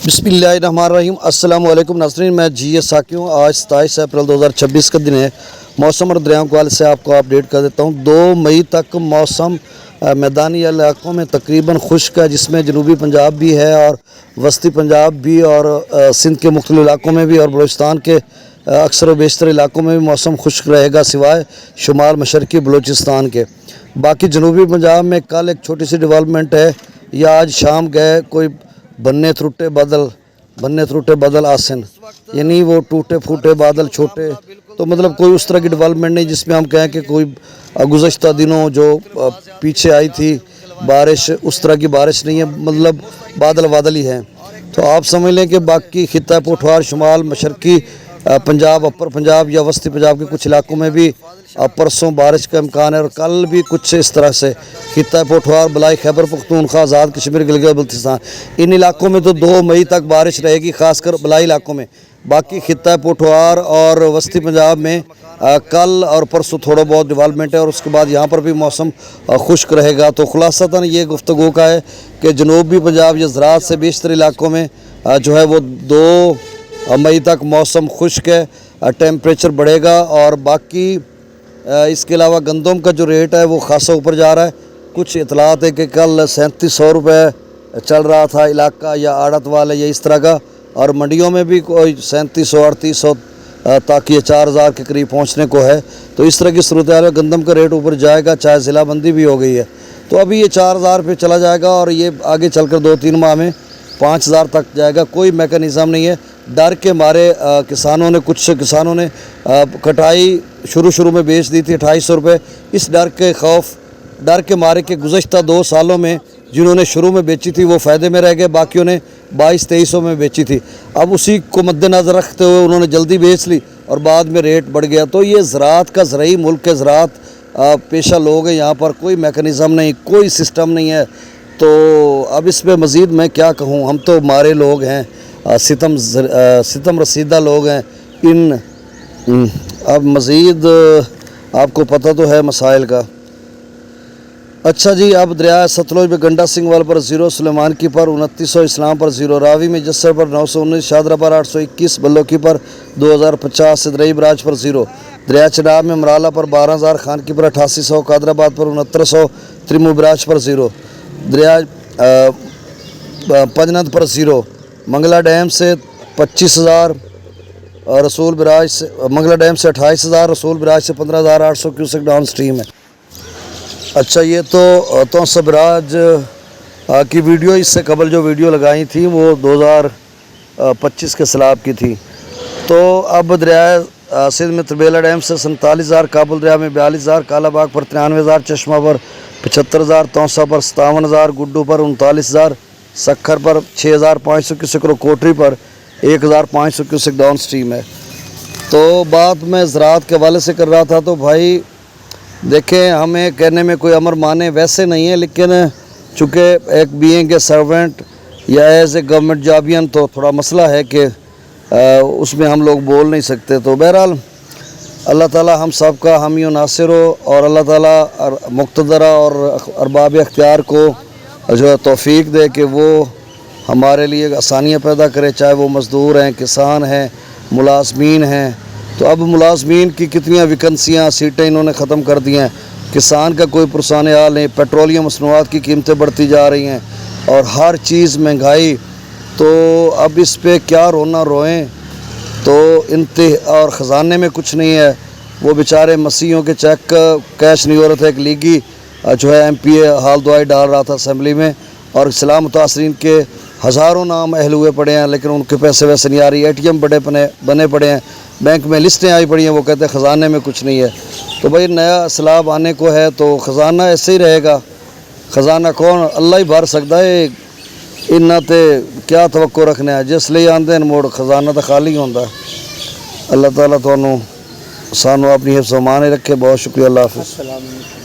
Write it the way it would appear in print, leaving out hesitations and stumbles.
बिस्मिल्लाहिर्रहमानिर्रहीम। अस्सलाम वालेकुम नाज़रीन, मैं जी एस साकी हूँ। आज 27 अप्रैल 2026 का दिन है। मौसम और दरियाओं के हवाले से आपको अपडेट कर देता हूँ। 2 मई तक मौसम मैदानी इलाकों में तकरीबन खुश्क है, जिसमें जनूबी पंजाब भी है और वस्ती पंजाब भी और सिंध के मुख्तलिफ इलाकों में भी और बलूचिस्तान के अक्सर व बेशतर इलाकों में भी मौसम खुश्क रहेगा, सिवाय शुमाल मशरकी बलूचिस्तान के। बाकी जनूबी पंजाब में कल एक छोटी सी डेवलपमेंट है, या आज शाम गए कोई बन्ने त्रुटे बदल आसन, यानी वो टूटे फूटे बादल छोटे, तो मतलब कोई उस तरह की डेवलपमेंट नहीं जिसमें हम कहें कि कोई गुज़श्ता दिनों जो पीछे आई थी बारिश, उस तरह की बारिश नहीं है, मतलब बादल ही हैं। तो आप समझ लें कि बाकी खित्ता पोठवार, शुमाल मशरकी पंजाब, अपर पंजाब या वस्ती पंजाब के कुछ इलाकों में भी परसों बारिश का इम्कान है, और कल भी कुछ इस तरह से खित्ता पोठवार, बलाई, खैबर पख्तूनख्वा, आज़ाद कश्मीर, गिलगित बल्तिस्तान, इन इलाकों में तो 2 मई तक बारिश रहेगी, ख़ासकर बलाई इलाकों में। बाकी खित्ता पोठवार और वस्ती पंजाब में कल और परसों थोड़ा बहुत डेवलपमेंट है, और उसके बाद यहाँ पर भी मौसम खुश्क रहेगा। तो खुलासतन ये गुफ्तगू का है कि जनूबी पंजाब या ज़राअत से बेशतर इलाकों में जो है वो 2 मई तक मौसम खुश्क है, टेम्परेचर बढ़ेगा। और बाकी इसके अलावा गंदम का जो रेट है वो खासा ऊपर जा रहा है। कुछ इतलात है कि कल 3700 रुपये चल रहा था इलाका या आड़त वाले या इस तरह का, और मंडियों में भी कोई 3700 3800 ताकि 4000 के करीब पहुंचने को है। तो इस तरह की सूरत हाल है, गंदम का रेट ऊपर जाएगा, चाहे ज़िला बंदी भी हो गई है। तो अभी ये 4000 पे चला जाएगा, और ये आगे चलकर 2-3 माह में 5000 तक जाएगा। कोई मैकेनिज़्म नहीं है। डर के मारे कुछ किसानों ने कटाई शुरू में बेच दी थी 2800 रुपये। इस डर के मारे के गुज़श्ता 2 सालों में जिन्होंने शुरू में बेची थी वो फ़ायदे में रह गए, बाकियों ने 2200-2300 में बेची थी। अब उसी को मद्देनज़र रखते हुए उन्होंने जल्दी बेच ली और बाद में रेट बढ़ गया। तो ये ज़राअत का ज़रई मुल्क के ज़राअत पेशा लोग हैं, यहाँ पर कोई मैकेनिज़्म नहीं, कोई सिस्टम नहीं है। तो अब इस पर मज़ीद मैं क्या कहूँ, हम तो मारे लोग हैं, सितम रसीदा लोग हैं। अब मज़ीद आपको पता तो है मसाइल का। अच्छा जी, अब दरिया सतलुज में गंडा सिंह वाल पर 0, सुलेमान की पर 2900, इस्लाम पर 0, रावी में जस्सर पर 919, शादरा पर 821, बल्लोकी पर 2050, सिदरई बराज पर 0, दरिया चनाब में मराला पर 12000, खान की पर 8800, कादराबाद पर 6900, त्रिमू बराज पर 0, दरिया पंजनद पर 0, मंगला डैम से 25000 और रसूल बराज से मंगला डैम से 28000, रसूल बराज से 15800 क्यूसेक डाउन स्ट्रीम है। अच्छा, ये तो सबराज की वीडियो, इससे कबल जो वीडियो लगाई थी वो 2025 के सैलाब की थी। तो अब दरिया सिंध में तरबेला डैम से 47000, काबुल दरिया में 42000, कालाबाग पर 93000, चश्मा पर 75000, तौसा पर 57000, गुड्डू पर 39000, सखर पर 6500 क्यूसेक, कोटरी पर 1500 क्यूसेक डाउन स्ट्रीम है। तो बात मैं ज़राअत के हवाले से कर रहा था। तो भाई देखें, हमें कहने में कोई अमर माने वैसे नहीं है, लेकिन चूँकि एक बीइंग ए सर्वेंट या एज ए गवर्नमेंट जॉबियन तो थोड़ा मसला है कि उसमें हम लोग बोल नहीं सकते। तो बहरहाल अल्लाह ताला हम सब का हामी नासिर हो, और अल्लाह ताला मुक़्तदरा और अरबाब अख्तियार को जो है तौफ़ीक दे कि वो हमारे लिए आसानियाँ पैदा करे, चाहे वो मज़दूर हैं, किसान हैं, मुलाज़मीन हैं। तो अब मुलाज़मीन की कितनी वैकेंसियाँ, सीटें इन्होंने ख़त्म कर दी हैं, किसान का कोई पुरसान हाल नहीं, पेट्रोलियम मसनूआत की कीमतें बढ़ती जा रही हैं और हर चीज़ महंगाई। तो अब इस पे क्या रोना रोएं। तो और ख़जाने में कुछ नहीं है, वो बेचारे मसीहों के चेक कैश नहीं हो रहे थे। एक लीगी जो है MPA हाल दुआई डाल रहा था असम्बली में, और इस्लाम मुतासरीन के हज़ारों नाम अहल हुए पड़े हैं, लेकिन उनके पैसे वैसे नहीं आ रही। ATM बने पड़े हैं, बैंक में लिस्टें आई पड़ी हैं, वो कहते हैं ख़जाने में कुछ नहीं है। तो भाई नया सैलाब आने को है तो ख़जाना ऐसे ही रहेगा। ख़जाना कौन, अल्लाह ही भर सकता है। इन्ना ते क्या तवक्को रखना है, जिस लिए आंदे मोड़ ख़जाना तो खाली होंदा। अल्लाह ताला तुहानू सानू अपनी हिफ्ज़-ओ-अमान रखे। बहुत शुक्रिया। अल्लाह हाफ़िज़।